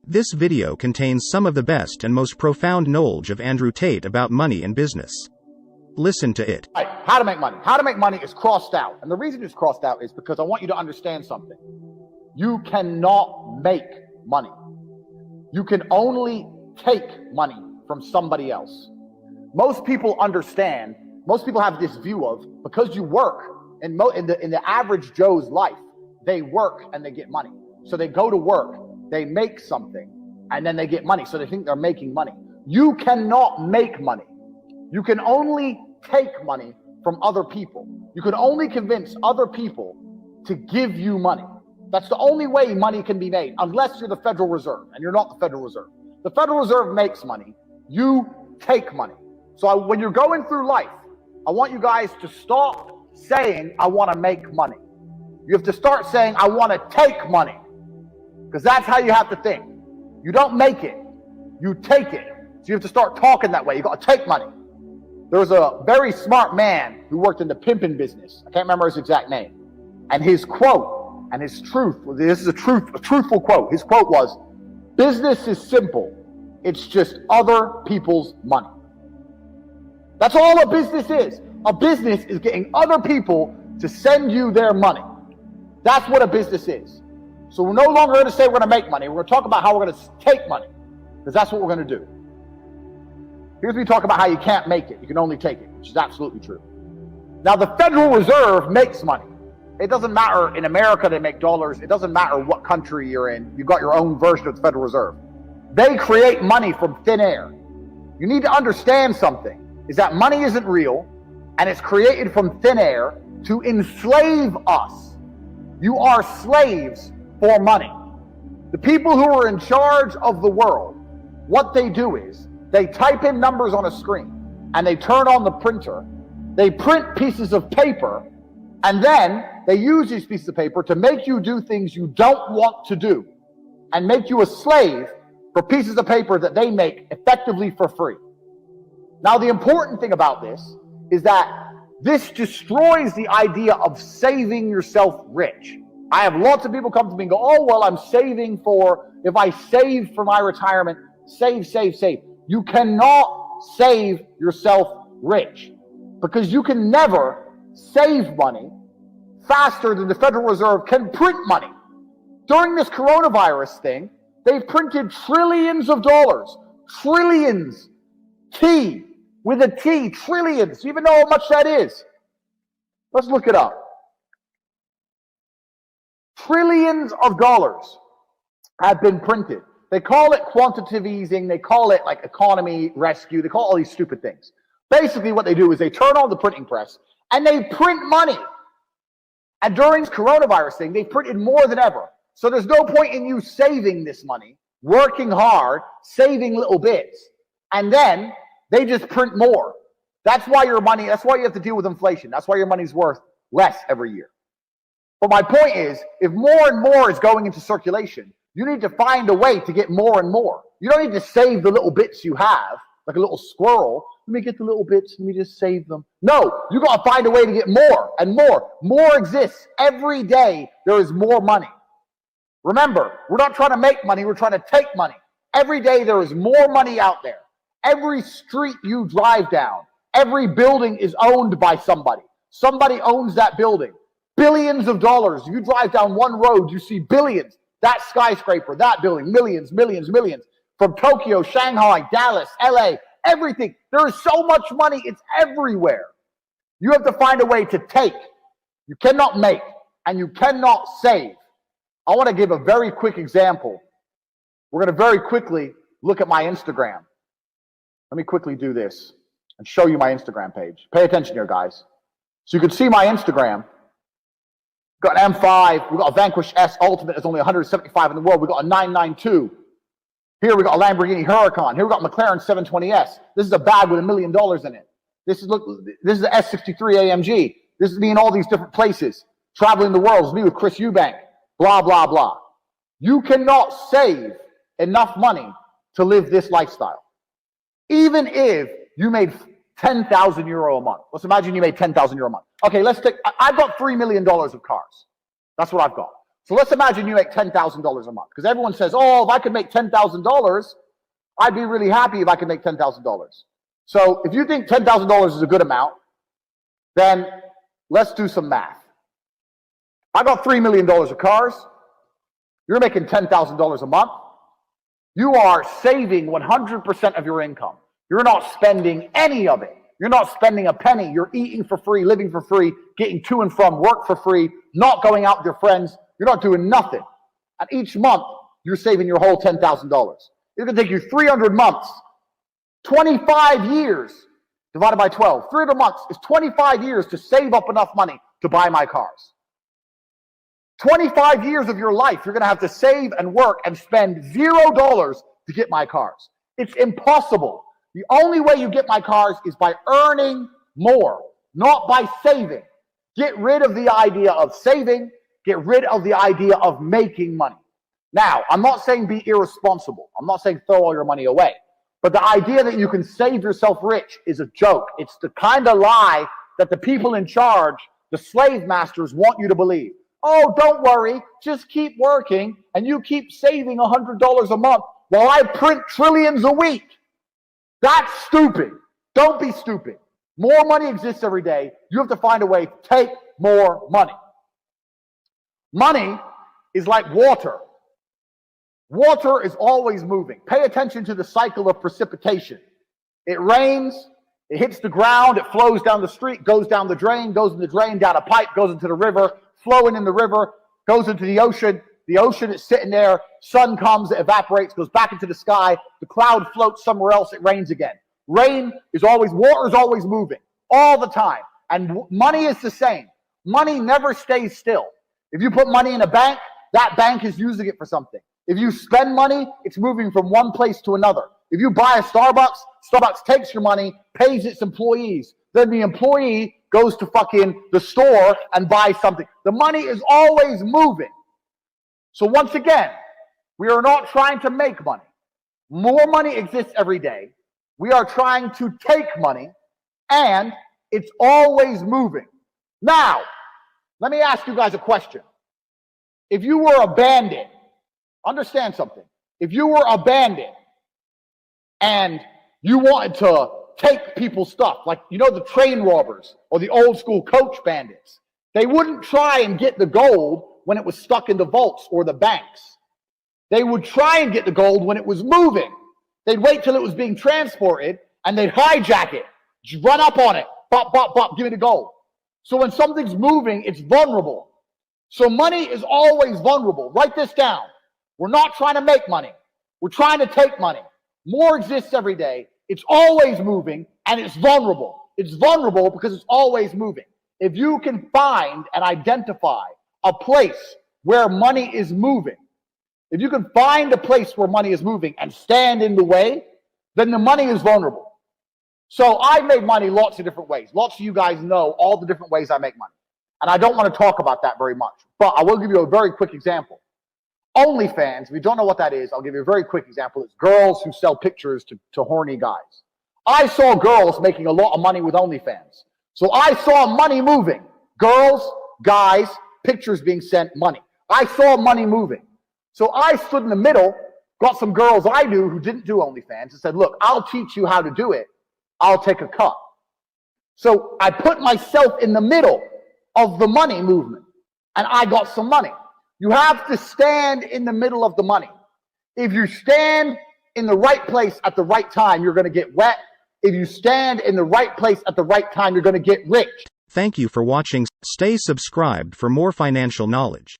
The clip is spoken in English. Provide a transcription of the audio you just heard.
This video contains some of the best and most profound knowledge of Andrew Tate about money and business. Listen to it. Right. How to make money. How to make money is crossed out. And the reason it's crossed out is because I want you to understand something. You cannot make money. You can only take money from somebody else. Most people understand, most people have this view of, because you work, in the average Joe's life, they work and they get money. So they go to work, they make something, and then they get money. So they think they're making money. You cannot make money. You can only take money from other people. You can only convince other people to give you money. That's the only way money can be made, unless you're the Federal Reserve, and you're not the Federal Reserve. The Federal Reserve makes money. You take money. So when you're going through life, I want you guys to stop saying, I want to make money. You have to start saying, I want to take money. Because that's how you have to think. You don't make it, you take it. So you have to start talking that way. You got to take money. There was a very smart man who worked in the pimping business. I can't remember his exact name. And his quote and his truth, this is a truthful quote. His quote was, business is simple. It's just other people's money. That's all a business is. A business is getting other people to send you their money. That's what a business is. So we're no longer going to say we're going to make money. We're going to talk about how we're going to take money, because that's what we're going to do. Here's where we talk about how you can't make it. You can only take it, which is absolutely true. Now, the Federal Reserve makes money. It doesn't matter. In America, they make dollars. It doesn't matter what country you're in. You've got your own version of the Federal Reserve. They create money from thin air. You need to understand something, is that money isn't real, and it's created from thin air to enslave us. You are slaves for money. The people who are in charge of the world, what they do is they type in numbers on a screen and they turn on the printer. They print pieces of paper, and then they use these pieces of paper to make you do things you don't want to do and make you a slave for pieces of paper that they make effectively for free. Now, the important thing about this is that this destroys the idea of saving yourself rich. I have lots of people come to me and go, oh, well, I'm saving for, if I save for my retirement, save. You cannot save yourself rich, because you can never save money faster than the Federal Reserve can print money. During this coronavirus thing, they've printed trillions of dollars. Trillions. T, with a T, trillions. You even know how much that is? Let's look it up. Trillions of dollars have been printed. They call it quantitative easing. They call it like economy rescue. They call all these stupid things. Basically what they do is they turn on the printing press and they print money. And during this coronavirus thing, they printed more than ever. So there's no point in you saving this money, working hard, saving little bits, and then they just print more. That's why your money, that's why you have to deal with inflation. That's why your money's worth less every year. But my point is, if more and more is going into circulation, you need to find a way to get more and more. You don't need to save the little bits you have, like a little squirrel. Let me get the little bits, let me just save them. No, you got to find a way to get more and more. More exists. Every day there is more money. Remember, we're not trying to make money, we're trying to take money. Every day there is more money out there. Every street you drive down, every building is owned by somebody. Somebody owns that building. Billions of dollars. You drive down one road, you see billions. That skyscraper, that building, millions. From Tokyo, Shanghai, Dallas, LA, everything. There is so much money, it's everywhere. You have to find a way to take. You cannot make, and you cannot save. I want to give a very quick example. We're going to very quickly look at my Instagram. Let me quickly do this and show you my Instagram page. Pay attention here, guys. So you can see my Instagram. We've got an M5. We've got a Vanquish S Ultimate. There's only 175 in the world. We've got a 992. Here we got a Lamborghini Huracan. Here we got a McLaren 720S. This is a bag with $1 million in it. This is the S63 AMG. This is me in all these different places, traveling the world. It's me with Chris Eubank. Blah, blah, blah. You cannot save enough money to live this lifestyle. Even if you made 10,000 euro a month. Let's imagine you made 10,000 euro a month. Okay, I've got $3 million of cars. That's what I've got. So let's imagine you make $10,000 a month, because everyone says, oh, if I could make $10,000, I'd be really happy if I could make $10,000. So if you think $10,000 is a good amount, then let's do some math. I got $3 million of cars. You're making $10,000 a month. You are saving 100% of your income. You're not spending any of it. You're not spending a penny. You're eating for free, living for free, getting to and from work for free, not going out with your friends. You're not doing nothing. And each month, you're saving your whole $10,000. It's going to take you 300 months, 25 years, divided by 12. 300 months is 25 years to save up enough money to buy my cars. 25 years of your life, you're going to have to save and work and spend $0 to get my cars. It's impossible. The only way you get my cars is by earning more, not by saving. Get rid of the idea of saving. Get rid of the idea of making money. Now, I'm not saying be irresponsible. I'm not saying throw all your money away. But the idea that you can save yourself rich is a joke. It's the kind of lie that the people in charge, the slave masters, want you to believe. Oh, don't worry. Just keep working and you keep saving $100 a month while I print trillions a week. That's stupid. Don't be stupid. More money exists every day. You have to find a way to take more money. Money is like water. Water is always moving. Pay attention to the cycle of precipitation. It rains, it hits the ground, it flows down the street, goes down the drain, goes in the drain, down a pipe, goes into the river, flowing in the river, goes into the ocean. The ocean is sitting there, sun comes, it evaporates, goes back into the sky, the cloud floats somewhere else, it rains again. Water is always moving, all the time. And money is the same. Money never stays still. If you put money in a bank, that bank is using it for something. If you spend money, it's moving from one place to another. If you buy a Starbucks, Starbucks takes your money, pays its employees. Then the employee goes to fucking the store and buys something. The money is always moving. So once again, we are not trying to make money. More money exists every day. We are trying to take money, and it's always moving. Now, let me ask you guys a question. If you were a bandit, understand something. If you were a bandit and you wanted to take people's stuff, like, you know, the train robbers or the old school coach bandits, they wouldn't try and get the gold when it was stuck in the vaults or the banks. They would try and get the gold when it was moving. They'd wait till it was being transported and they'd hijack it, just run up on it, bop, bop, bop, give me the gold. So when something's moving, it's vulnerable. So money is always vulnerable. Write this down. We're not trying to make money. We're trying to take money. More exists every day. It's always moving and it's vulnerable. It's vulnerable because it's always moving. If you can find and identify a place where money is moving, if you can find a place where money is moving and stand in the way, then the money is vulnerable. So I've made money lots of different ways. Lots of you guys know all the different ways I make money. And I don't want to talk about that very much, but I will give you a very quick example. OnlyFans, if you don't know what that is, I'll give you a very quick example. It's girls who sell pictures to horny guys. I saw girls making a lot of money with OnlyFans. So I saw money moving. Girls, guys, pictures being sent, money. I saw money moving. So I stood in the middle, got some girls I knew who didn't do OnlyFans and said, look, I'll teach you how to do it. I'll take a cut. So I put myself in the middle of the money movement and I got some money. You have to stand in the middle of the money. If you stand in the right place at the right time, you're going to get wet. If you stand in the right place at the right time, you're going to get rich. Thank you for watching. Stay subscribed for more financial knowledge.